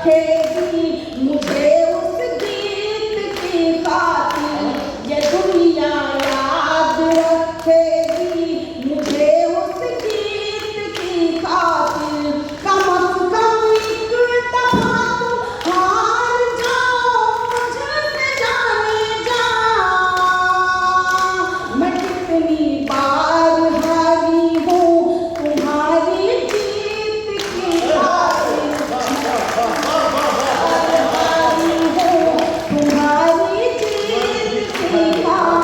रखेगी मुझे उस गीत की खातिर, ये दुनिया याद रखेगी मुझे उस गीत की खातिर। कम से कम एक दफा तो हार जाओ मुझसे जाने जा, मैं कितनी बार हारी हूँ तुम्हारी जीत की खातिर, हारी हूँ तुम्हारी जीत की खातिर।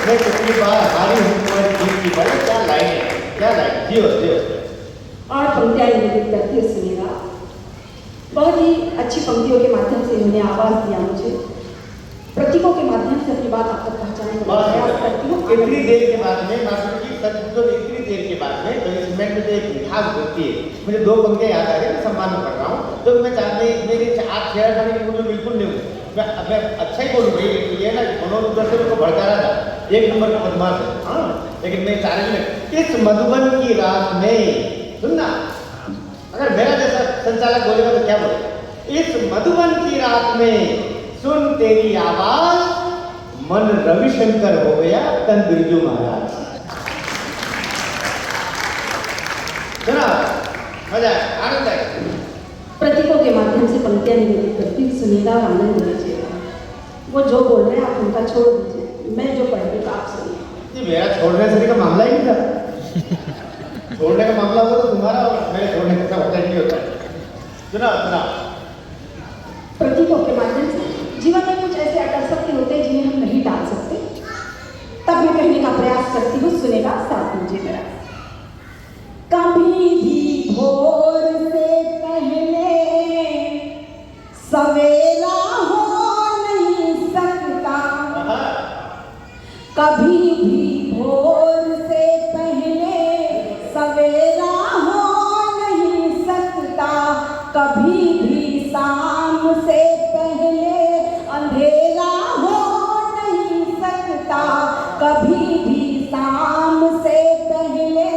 मैं कितनी बार हारी हूँ तुम्हारी जीत की बात। क्या लाइन है, क्या लाइन, जियो जियो। और पंक्तियाँ निवेदित करती है सुनिएगा। बहुत ही अच्छी पंक्तियों के माध्यम से इन्होंने आवाज दिया मुझे, प्रतीकों के माध्यम से अपनी बात आप तक पहुँचाने का प्रयास करती हूँ। इतनी देर के बाद में मास्टर जी सच तो इतनी देर के बाद में तो इस में जो एक मिठास होती है, मुझे दो पंक्तियाँ याद आ रही है, मैं सम्मान में पढ़ रहा हूँ। तो मैं चाहते मेरे आप शेयर करने की मुझे बिल्कुल नहीं हुई, मैं अच्छा ही बोलूँ भाई, ये ना मनोज उधर से मेरे को भड़का रहा था, एक नंबर का बदमाश है। हाँ, लेकिन मैं चाह रही हूँ इस मधुबन की रात में सुनना, अगर मेरा जैसा संचालक बोलेगा तो क्या बोलेगा। इस मधुबन की रात में सुन तेरी आवाज, मन रविशंकर हो गया तन बिरजू महाराज। सुना, मजा आया, आनंद आया। प्रतीकों के माध्यम से पंक्तियाँ निवेदित करती हूँ, सुनिएगा और आनंद लीजिएगा। वो जो बोल रहे हैं आप उनका छोड़ दीजिए, मैं जो पढ़ रही हूँ आप सुनिए। ये मेरा छोड़ने से का मामला ही नहीं था। छोड़ने का मामला होता तो तुम्हारा और मेरे छोड़ने का होता ही नहीं होता। सुना सुना। प्रतीकों के माध्यम से जीवन में कुछ ऐसे अटल सत्य होते हैं जिन्हें हम नहीं टाल सकते, तब मैं कहने का प्रयास करती हूँ, सुनेगा, साथ दीजिए मेरा। कभी भी भोर से पहले सवेरा हो नहीं सकता, कभी भी भोर से पहले सवेरा हो नहीं सकता, कभी भी शाम से पहले अंधेरा हो नहीं सकता, कभी भी शाम से पहले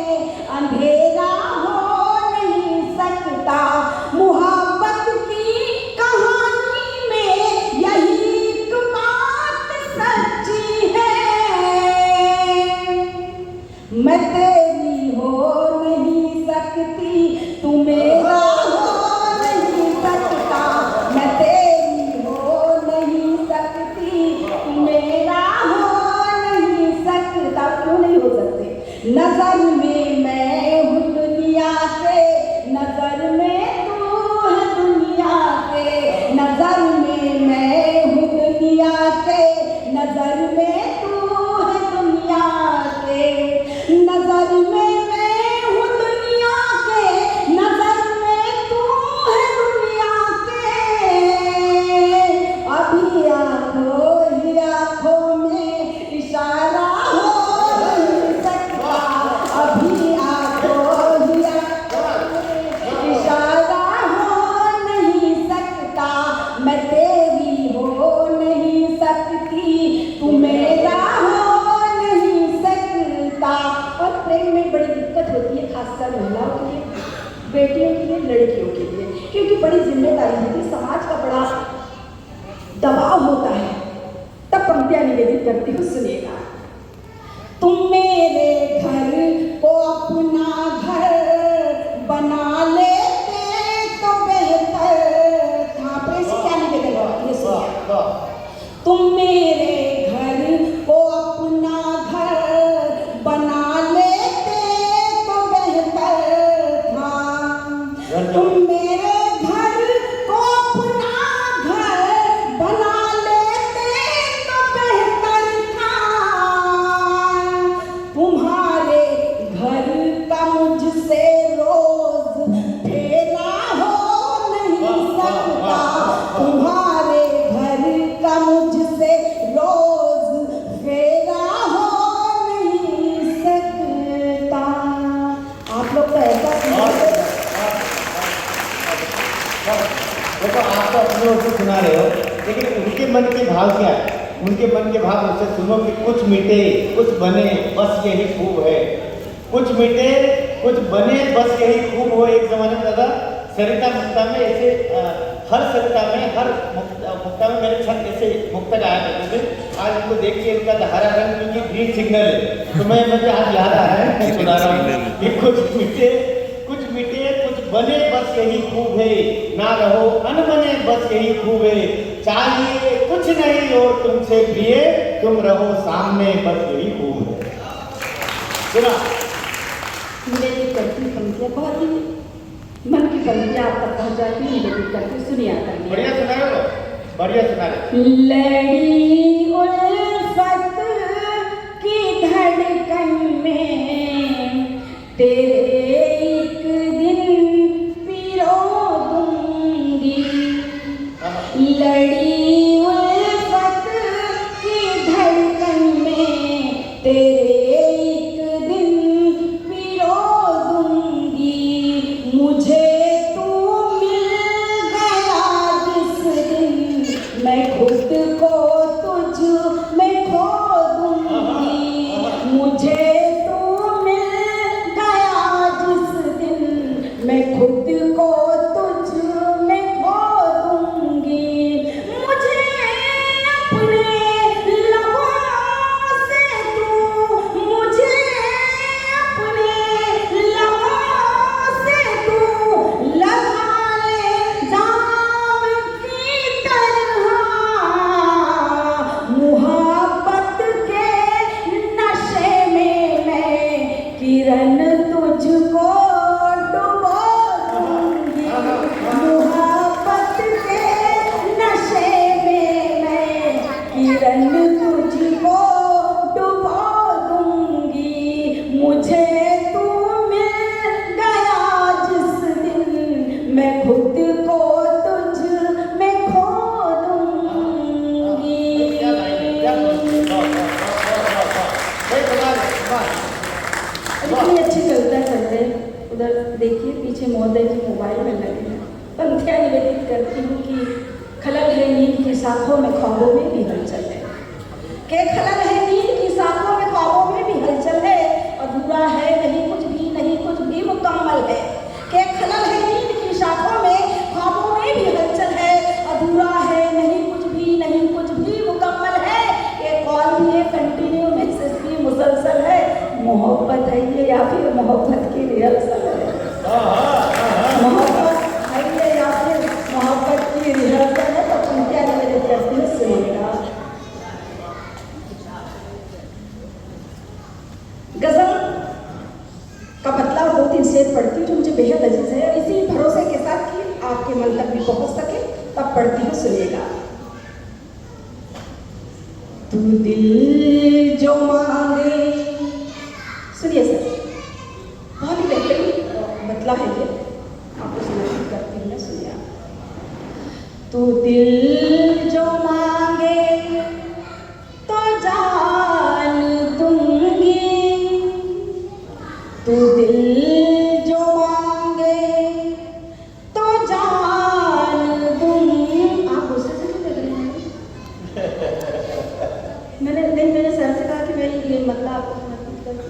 अंधेरा हो नहीं सकता। मोहब्बत की कहानी में यही एक बात सच्ची है, मैं तेरी हो नहीं सकती तू मेरा हो नहीं सकता, मैं तेरी हो नहीं सकती तू मेरा हो नहीं सकता। क्यों नहीं हो सकते? नजर में मैं हूँ दुनिया के, नजर में तू है दुनिया के, नजर में मैं हूँ दुनिया के, नजर में तू है दुनिया के, नजर में मैं हूँ दुनिया के, नजर में तू है दुनिया के। अभी आंखों ही आंखों में इशारा हो नहीं सकता, अभी आंखों ही आंखों में इशारा हो नहीं सकता, मैं तेरी हो नहीं सकती तू मेरा हो नहीं सकता। और प्रेम में बड़ी दिक्कत होती है, खासकर महिलाओं के लिए, बेटियों के लिए, लड़कियों के लिए, क्योंकि बड़ी जिम्मेदारी होती है, समाज का बड़ा दबाव होता है। तब पंक्तियाँ निवेदित करती हूँ, सुनिएगा। तुम मेरे घर को अपना घर बना लेते तो बेहतर था। प्रेस क्या निवेदन करती है, सुनिए। तुम मेरे घर को अपना घर बना लेते तो बेहतर था, तुम मेरे घर को अपना घर बना लेते तो बेहतर था, तुम्हारे घर का मुझसे रोज फेरा हो नहीं सकता, तुम्हारे घर का मुझसे रोज फेरा हो नहीं सकता। आप लोग तो ऐसा देखो आप तो अपने ओर से सुना रहे हो, लेकिन उनके मन के भाव क्या है? उनके मन के भाव उससे सुनो कि कुछ मिटे कुछ बने बस यही खूब है। कुछ मिटे कुछ बने बस यही खूब हो। एक जमाने में दादा सरिता मुक्ता में ऐसे हर सरिता में हर मुक्ता में मेरे साथ ऐसे मुक्तक आया करते थे। आज उनको देख के इनका हरा रंग क्योंकि ग्रीन सिग्नल है, तो मुझे आज याद आ रहा है, मैं सुना रहा हूँ कि कुछ मिटे कुछ बने बस यही खूब है, ना रहो अनबने बस यही खूब है। चाहिए कुछ नहीं और तुमसे प्रिय, तुम रहो सामने बस यही खूब है। सुना निवेदित करती पंक्तियाँ बहुत ही मन की पंक्तियाँ आप तक पहुँच जाती है। निवेदित करती सुनिए आता है। बढ़िया सुना रहे हो, बढ़िया सुना रहे। लड़ी उल्फत की धड़कन में तेरे एक दिन पिरो दूंगी। लड़ी उल्फत की धड़कन में तेरे एक दिन पिरो दूंगी। मुझे तू मिल गया जिस दिन मैं खुद को तुझ में खो दूंगी। मुझे तू मिल गया जिस दिन मैं खुद को तुझ में खो दूंगी। मुझे अपने लबों से तू, मुझे अपने लबों से तू लगा ले जाम की तरह। मुहब्बत के नशे में मैं किरण तुझको डुबो दूंगी। मुहब्बत के नशे में मैं किरण तुझको डुबो दूंगी। मुझे तू मिल गया जिस दिन मैं खुद को तुझ में खो दूंगी। इतनी अच्छी चलते चलते उधर देखिए पीछे महोदय जी मोबाइल में लगे हैं। पंक्तियाँ निवेदित करती हूँ कि खलल है नींद की शाखों में ख्वाबों में भी हलचल है। के खलल है नींद की शाखों में ख्वाबों में भी हलचल है। अधूरा है नहीं कुछ भी मुकम्मल है। के खलल है नींद की शाखों में ख्वाबों में भी हलचल है। अधूरा है नहीं कुछ भी मुकम्मल है। ये कॉल भी है कंटिन्यू, मैसेज भी मुसलसल है। मोहब्बत है ये या फिर मोहब्बत की रिहर्सल है। मोहब्बत है ये या फिर मोहब्बत की रिहर्सल है। तो तुम क्या निवेदित करती हो सुनिएगा। गजल का मतलब 2-3 शेर पढ़ती हूँ जो मुझे बेहद अजीज है, और इसी भरोसे के साथ कि आपके मन तक भी पहुँच सके तब पढ़ती हूँ, सुनिएगा। तू दिल जो मांगे, सुनिए सर, बहुत ही बेहतरीन मतलब है ये, आपको सुनाई करती हूँ मैं, सुनिए। तू दिल जो मांगे तो जान दूंगी। तू दिल जो मांगे तो जान दूंगी। आप गुस्से से क्यों लग रहे हैं? मैंने सर से कहा कि मैं ये मतलब आपको समर्पित करती हूँ।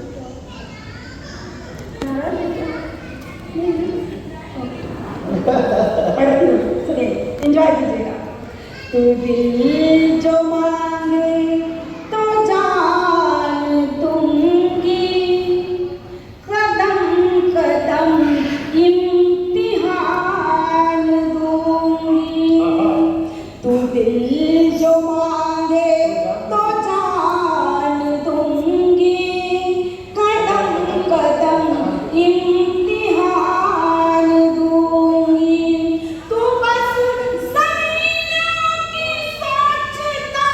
पढ़ती हूँ, सुनिए, एंजॉय कीजिएगा। तू दिल जो मांगे तो जान दूंगी। कदम कदम इम्तिहान दूंगी। तू दिल जो मांगे तो जान दूंगी। कदम कदम इम्तिहान दूंगी। तू बस ज़मीनों की सोचता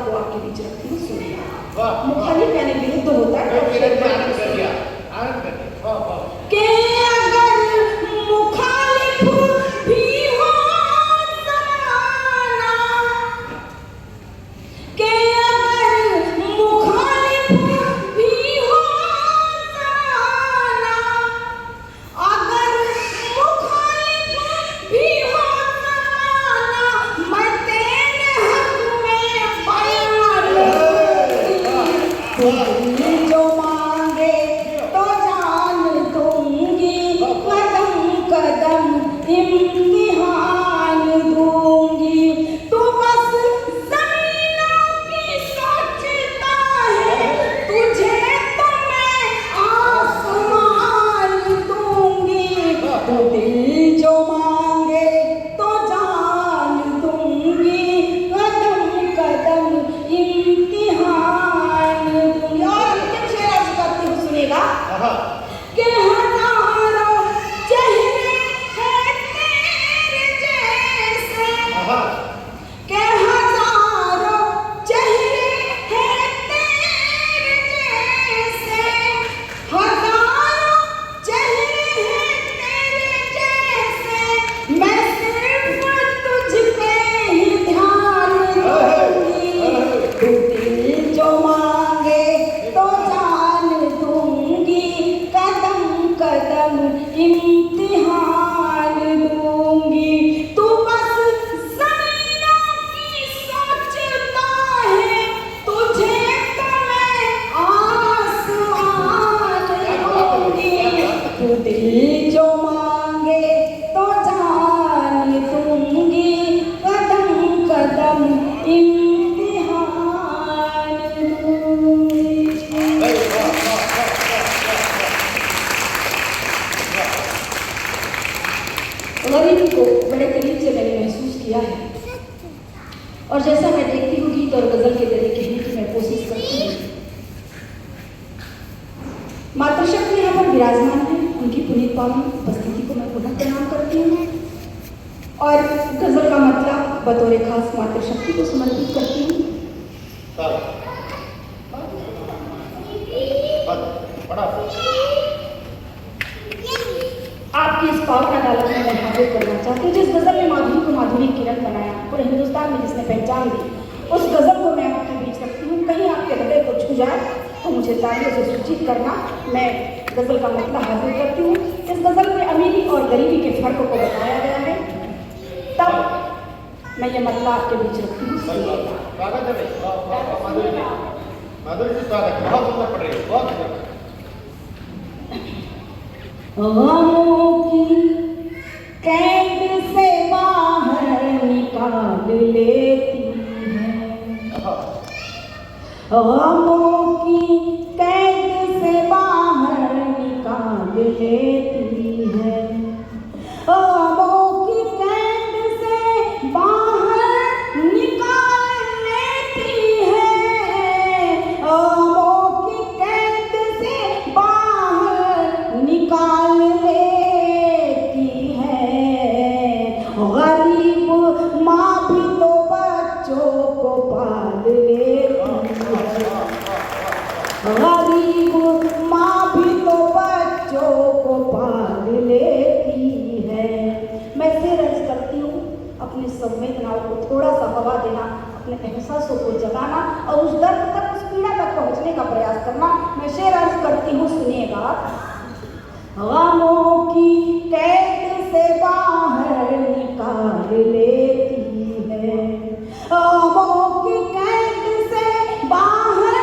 को आपके बीच रखती हूँ, सुनिए। वाह, मुखालिफ यानी विरुद्ध होता है। आनंद कर दिया, आनंद कर दिया। वाह, वाह। के अगर मुखालिफ भी हो ज़माना, के अगर मुखालिफ भी हो ज़माना, अगर मुखालिफ भी हो ज़माना, मैं तेरे हक में बयान दूंगी। जो मांगे तो जान दूंगी, कदम कदम इम्तिहान दूंगी। तू बस ज़मीनों की सोचता है, तुझे तो मैं आसमान दूंगी। तू दिल जो मांगे तो जान दूंगी, कदम कदम इम्तिहान दूंगी। और अंतिम शेर अर्ज करती हूँ, सुनिएगा। आहा, कि हजारों चेहरे हैं तेरे जैसे, आहा, कि हजारों चेहरे हैं तेरे जैसे, हजारों चेहरे हैं तेरे जैसे, मैं सिर्फ तुझ पे ही ध्यान दूंगी। तू दिल जो मांगे तो जान दूंगी, कदम कदम इम्तिहान दूंगी। तू बस ज़मीनों की सोचता है, तुझे तो मैं आसमान दूंगी। तू दिल जो मांगे तो जान दूंगी, कदम कदम इम्तिहान दूंगी। वाह, वाह, वाह, गरीब को बड़े करीब से मैंने महसूस किया है, और जैसा मैं देखती हूँ गीत और गजल के जरिए कहने की मैं कोशिश करती हूँ। मातृशक्ति यहाँ पर विराजमान है, उनकी पुनीत पावन उपस्थिति को मैं पुनः प्रणाम करती हूँ और गजल का मतलब बतौर खास मातृशक्ति को समर्पित करती हूँ। बड़ा आपकी इस पावन अदालत में मैं हाजिर करना चाहती हूँ। जिस गजल ने माधुरी को माधुरी किरण बनाया, पूरे हिंदुस्तान में जिसने पहचान दी, उस गजल को मैं आपके बीच रखती हूँ। कहीं आपके हृदय को छू जाए तो मुझे तालियों से सूचित करना। मैं गजल का मतलब हाजिर करती हूँ। इस गजल में अमीरी और गरीबी के फर्क को बताया गया है, तब मैं ये मतलब आपके बीच रखती हूँ। स्वागत है, माधुरी जी, माधुरी जी स्वागत, बहुत सुंदर पढ़ रही है, बहुत सुंदर। गमों की कैद से बाहर निकाल लेती है, गमों की कैद से बाहर निकाल लेती है, गमों की कैद से बाहर निकाल लेती है, गमों की कैद से बाहर निकाल लेती है। गरीब माँ भी तो बच्चों को पाल लेती है, गरीब माँ भी तो बच्चों को पाल लेती है। मैं फिर अर्ज करती हूँ, अपनी संवेदनाओं को थोड़ा सा हवा देना, अपने एहसासों को जगाना और उस दर्द तक, उस पीड़ा तक पहुँचने का प्रयास करना। मैं शेर अर्ज करती हूँ, सुनिएगा। गमों की कैद से बाहर निकाल लेती है, गमों की कैद से बाहर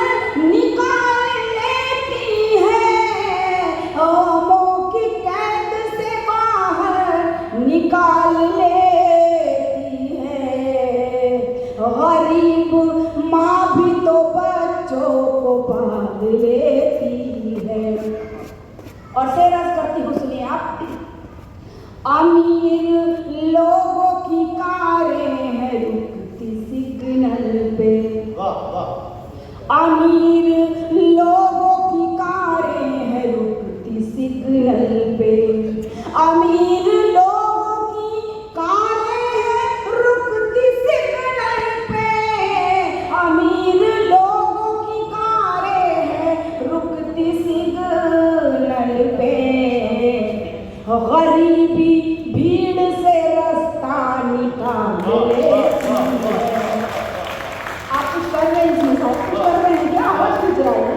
निकाल लेती है, गमों की कैद से बाहर निकाल लेती है। गरीब माँ भी तो बच्चों को पाल लेती है। और शेर अर्ज करती हूँ, सुनिए आप। अमीर लोगों की कारें हैं रुकती सिग्नल पे, वाह वाह, अमीर लोगों की कारें हैं रुकती सिग्नल पे, अमीर लोगों की कारें हैं रुकती सिग्नल पे, अमीर गरीबी भीड़ से रास्ता निकाल लेती है। आप कुछ कर रहे हैं इसमें, साहब कुछ कर रहे हैं क्या? आवाज कुछ रहा है।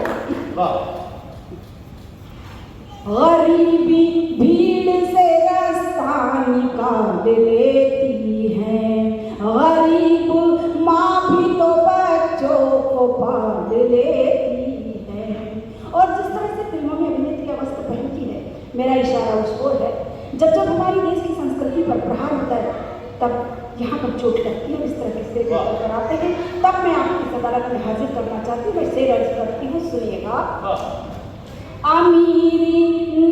गरीबी भीड़ से रास्ता निकाल लेती है, गरीब माँ भी तो बच्चों को पाल लेती है। और जिस तरह से फिल्मों में अभिनेत्री वस्त्र पहनती है, मेरा इशारा उस ओर है। जब जब हमारी देश की संस्कृति पर प्रहार होता है, तब यहाँ पर चोट लगती है। इस तरह के शेर लेकर आते हैं, तब मैं आपकी अदालत में हाजिर करना चाहती हूँ। मैं शेर अर्ज करती हूँ, सुनिएगा। अमीरी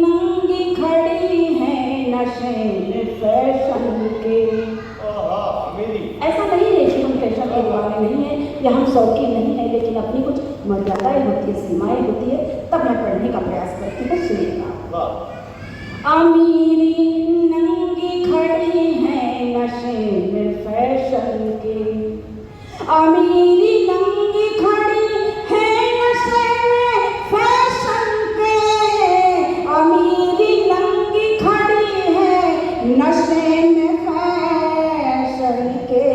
नंगी खड़ी है नशे में फैशन के। ऐसा नहीं है कि हम फैशन के दीवाने नहीं हैं या हम शौकीन नहीं हैं, लेकिन अपनी कुछ मर्यादाएं होती है, सीमाएं होती है, तब मैं पढ़ने का प्रयास करती हूँ। सुनिएगा। अमीरी नंगी खड़ी है नशे में फैशन के, अमीरी नंगी खड़ी है नशे में फैशन के, अमीरी नंगी खड़ी है नशे में फैशन के,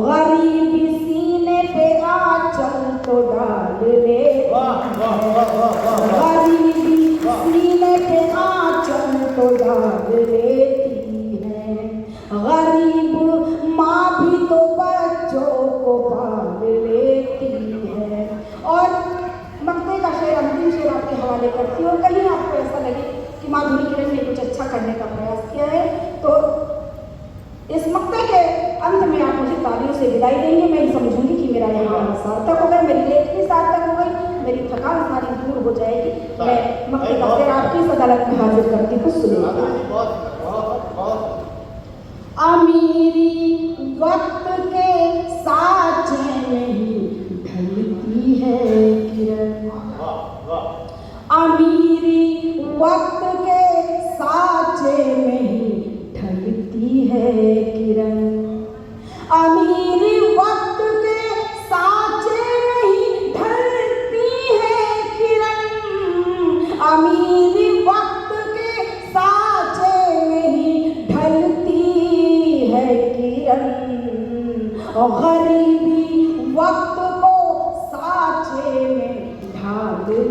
गरीबी सीने पे आंचल तो डाल ले, गरीबी सीने पे आंचल तो डाल लेती है, गरीब माँ भी तो बच्चों को पाल लेती है। और मक्ते का शेर, अंतिम शेर आपके हवाले करती हूँ। कहीं आपको ऐसा लगे कि माधुरी किरण ने कुछ अच्छा करने का प्रयास किया है, तो इस मक्ते के अंत में आप मुझे तालियों से विदाई देंगे। मैं समझूंगी कि मेरा यहाँ सार्थक हो गया, मेरी लेखनी सार्थक हो गई, मेरी थकान सारी दूर हो जाएगी। मैं मक्ते का शेर आपकी इस अदालत में हाजिर करती हूँ। सुनिएगा। अमीरी वक्त के साँचे में ही ढलती है किरण, अमीरी वक्त के साँचे में ही ढलती है किरण, अमीरी वक्त के साँचे में ही ढलती है किरण, अमीरी वक्त के साँचे में ही ढलती है किरण, गरीबी वक्त को साँचे में ढाल ले।